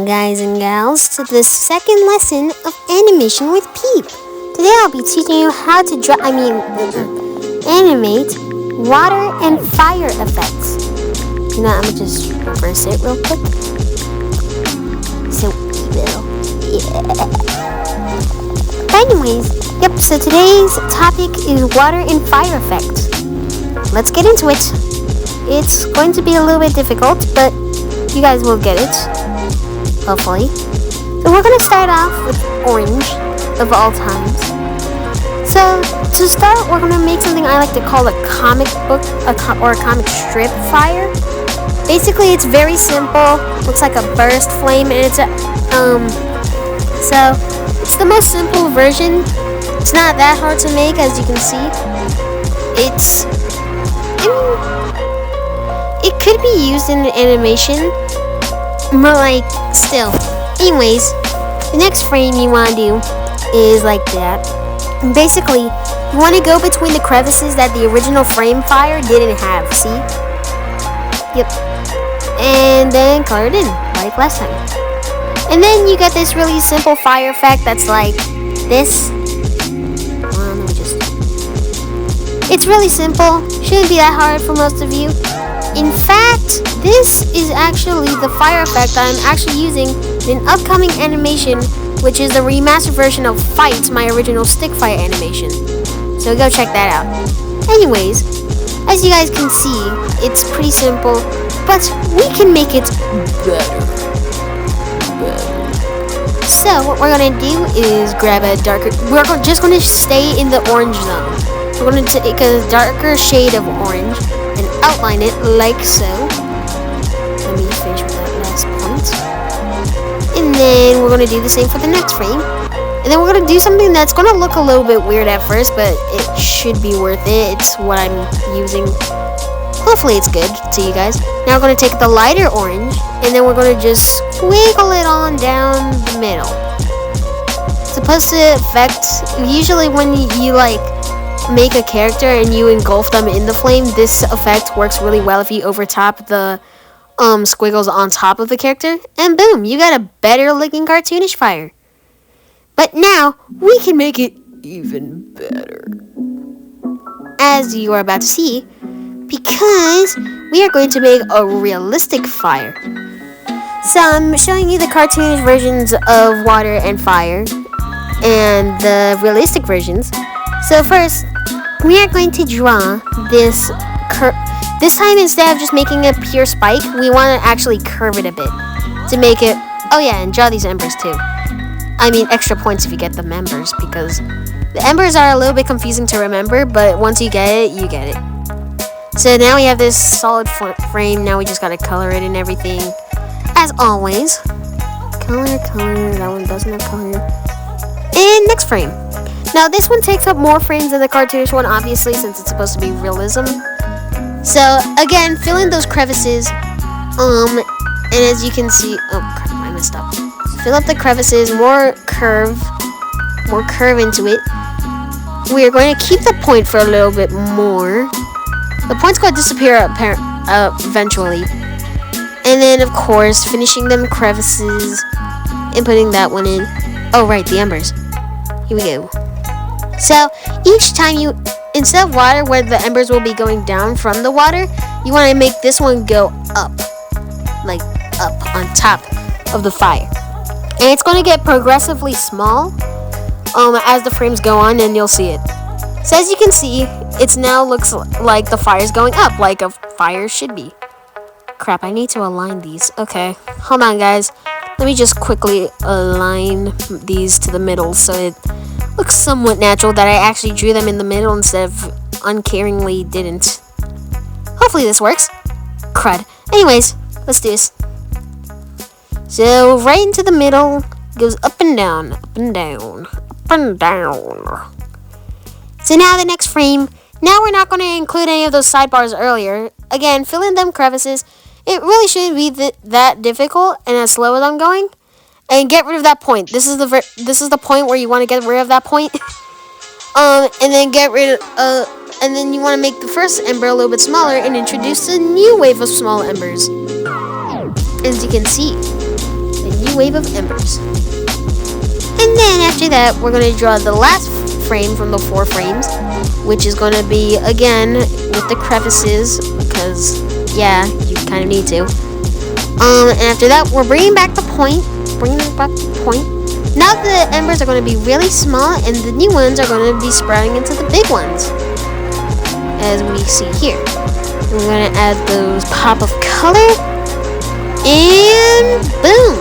Welcome guys and gals to the second lesson of animation with Peep. Today I'll be teaching you how to animate water and fire effects. You know, I'm gonna just reverse it real quick. So evil. Yeah. But anyways, so today's topic is water and fire effects. Let's get into it. It's going to be a little bit difficult, but you guys will get it, hopefully. So we're going to start off with orange, of all times. So to start, we're going to make something I like to call a comic book or a comic strip fire. Basically, it's very simple. Looks like a burst flame, and it's so it's the most simple version. It's not that hard to make, as you can see. It could be used in an animation, but like still. Anyways, the next frame you want to do is like that. And basically, you want to go between the crevices that the original frame fire didn't have. See? Yep. And then color it in like last time. And then you get this really simple fire effect that's like this. It's really simple. Shouldn't be that hard for most of you. In fact, this is actually the fire effect that I'm actually using in an upcoming animation, which is the remastered version of Fight, my original stick fire animation. So go check that out. Anyways, as you guys can see, it's pretty simple, but we can make it better. So what we're gonna do is grab a darker. We're just gonna stay in the orange zone. We're going to take a darker shade of orange and outline it like so. Let me finish with that last point. And then we're going to do the same for the next frame. And then we're going to do something that's going to look a little bit weird at first, but it should be worth it. It's what I'm using. Hopefully it's good to you guys. Now we're going to take the lighter orange, and then we're going to just wiggle it on down the middle. It's supposed to affect, usually when you like make a character and you engulf them in the flame, this effect works really well if you overtop the squiggles on top of the character, and boom, you got a better looking cartoonish fire. But now we can make it even better, as you are about to see, because we are going to make a realistic fire. So I'm showing you the cartoonish versions of water and fire and the realistic versions. So first, we are going to draw this this time, instead of just making a pure spike, we want to actually curve it a bit to make it, oh yeah, and draw these embers too. I mean, extra points if you get the embers, because the embers are a little bit confusing to remember, but once you get it, you get it. So now we have this solid frame. Now we just got to color it and everything, as always. Color, that one doesn't have color. And next frame. Now this one takes up more frames than the cartoonish one, obviously, since it's supposed to be realism. So again, fill in those crevices. And as you can see, oh crap, I messed up. Fill up the crevices, more curve into it. We are going to keep the point for a little bit more. The point's going to disappear eventually. And then of course, finishing them crevices and putting that one in. Oh right, the embers. Here we go. So each time you, instead of water where the embers will be going down from the water, you want to make this one go up, like up on top of the fire. And it's going to get progressively small as the frames go on, and you'll see it. So as you can see, it now looks like the fire's going up, like a fire should be. Crap, I need to align these. Okay, hold on guys. Let me just quickly align these to the middle so it looks somewhat natural that I actually drew them in the middle instead of uncaringly didn't. Hopefully this works. Crud. Anyways, let's do this. So right into the middle, goes up and down, up and down, up and down. So now the next frame. Now we're not going to include any of those sidebars earlier. Again, fill in them crevices. It really shouldn't be that difficult and as slow as I'm going. And get rid of that point. This is the point where you want to get rid of that point. And then and then you want to make the first ember a little bit smaller and introduce a new wave of small embers. As you can see, a new tiny wave of embers. And then after that, we're going to draw the last frame from the 4 frames, which is going to be, again, with the crevices, because, yeah, you kind of need to. And after that, we're bringing back the point. Now the embers are going to be really small, and the new ones are going to be sprouting into the big ones, as we see here. We're going to add those pop of color, and boom!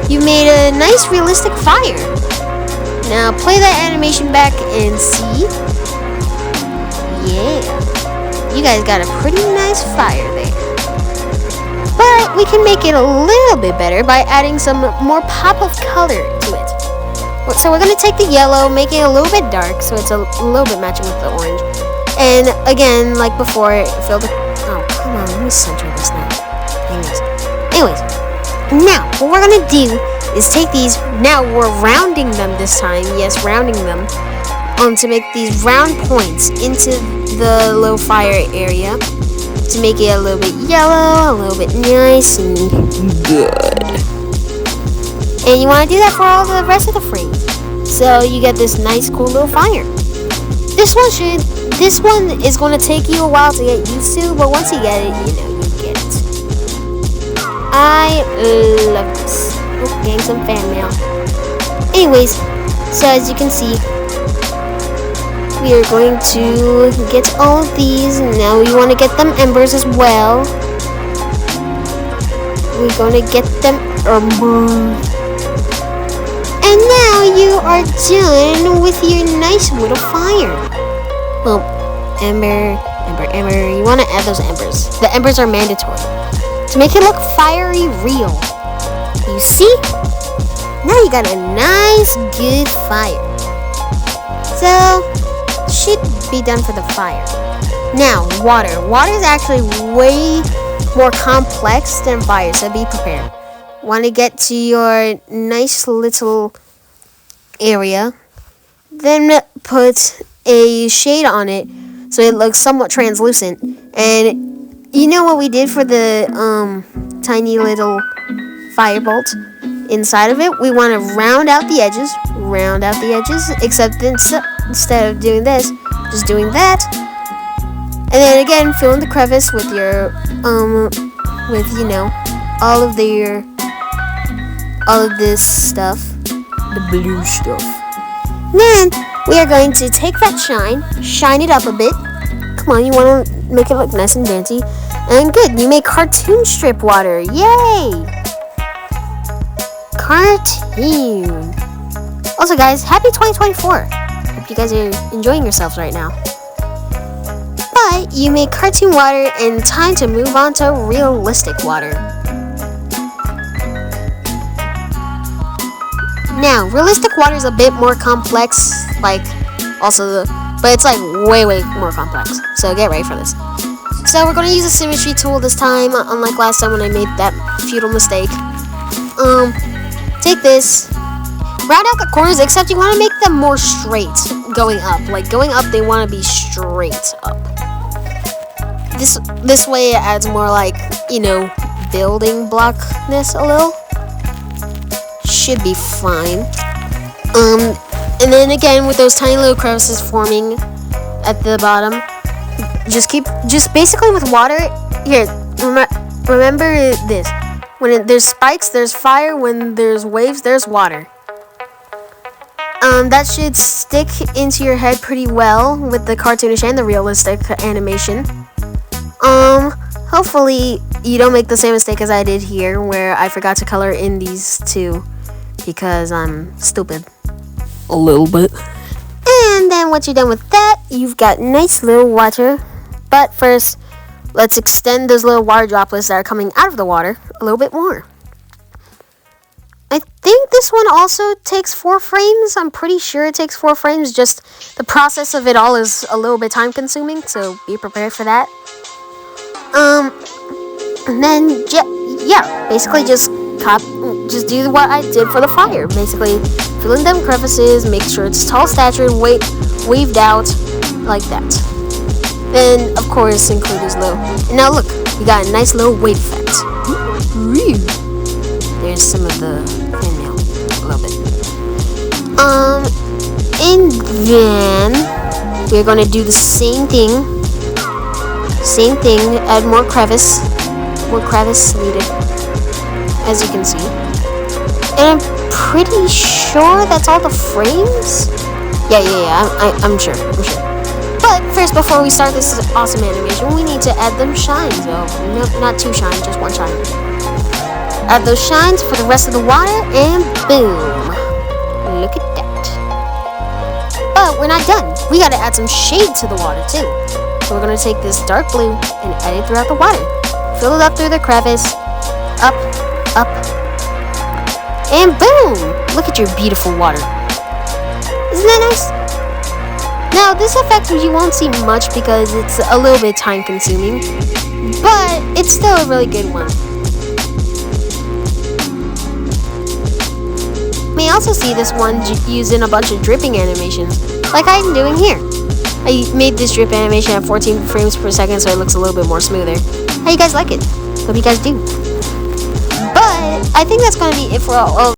You made a nice realistic fire. Now play that animation back and see. Yeah, you guys got a pretty nice fire there. But we can make it a little bit better by adding some more pop of color to it. So we're going to take the yellow, make it a little bit dark so it's a little bit matching with the orange. And again, like before, fill the... Oh, come on, let me center this now. Anyways, now what we're going to do is take these... Now we're rounding them this time. Yes, rounding them. To make these round points into the low fire area. To make it a little bit yellow, a little bit nice and good. And you want to do that for all the rest of the frames. So you get this nice cool little fire. This one is going to take you a while to get used to, but once you get it, you get it. I love this. Oh, getting some fan mail. Anyways, so as you can see, we are going to get all of these. Now we want to get them embers as well. We're going to get them embers. And now you are done with your nice little fire. Well, ember. You want to add those embers. The embers are mandatory to make it look fiery real. You see? Now you got a nice, good fire. So, should be done for the fire. Now, water. Water is actually way more complex than fire, so be prepared. Want to get to your nice little area, then put a shade on it so it looks somewhat translucent. And you know what we did for the tiny little firebolt? Inside of it, we want to round out the edges, except instead of doing this, just doing that. And then again, fill in the crevice with your, all of this stuff, the blue stuff. Then we are going to take that shine it up a bit. Come on, you want to make it look nice and dainty. And good, you make cartoon strip water. Yay! Cartoon. Also, guys, happy 2024. Hope you guys are enjoying yourselves right now. But you make cartoon water, and time to move on to realistic water. Now, realistic water is a bit more complex, but it's like way more complex. So get ready for this. So we're going to use a symmetry tool this time, unlike last time when I made that futile mistake. Take this, round out the corners, except you want to make them more straight going up. Like going up, they want to be straight up. This way it adds more like, building blockness a little. Should be fine. And then again with those tiny little crevices forming at the bottom, just basically with water. Here, remember this. When there's spikes, there's fire. When there's waves, there's water. That should stick into your head pretty well with the cartoonish and the realistic animation. Hopefully you don't make the same mistake as I did here, where I forgot to color in these two because I'm stupid. A little bit. And then once you're done with that, you've got nice little water. But first, let's extend those little water droplets that are coming out of the water a little bit more. I think this one also takes 4 frames. I'm pretty sure it takes 4 frames. Just the process of it all is a little bit time consuming, so be prepared for that. And then, basically just do what I did for the fire. Basically, fill in them crevices, make sure it's tall statured, waved out, like that. Then, of course, include this little... And now look, you got a nice little wave effect. There's some of the Then we're going to do the same thing. Add more crevice needed, as you can see. And I'm pretty sure that's all the frames. Yeah. I'm sure. But first, before we start this awesome animation, we need to add them shines. Well, no, not 2 shines, just 1 shine. Add those shines for the rest of the water, and boom! Look at that. But we're not done. We gotta add some shade to the water too. So we're gonna take this dark blue and add it throughout the water. Fill it up through the crevice. Up, and boom! Look at your beautiful water. Isn't that nice? Now, this effect you won't see much because it's a little bit time consuming, but it's still a really good one. You may also see this one used in a bunch of dripping animations, like I'm doing here. I made this drip animation at 14 frames per second so it looks a little bit more smoother. How you guys like it? Hope you guys do. But I think that's going to be it for all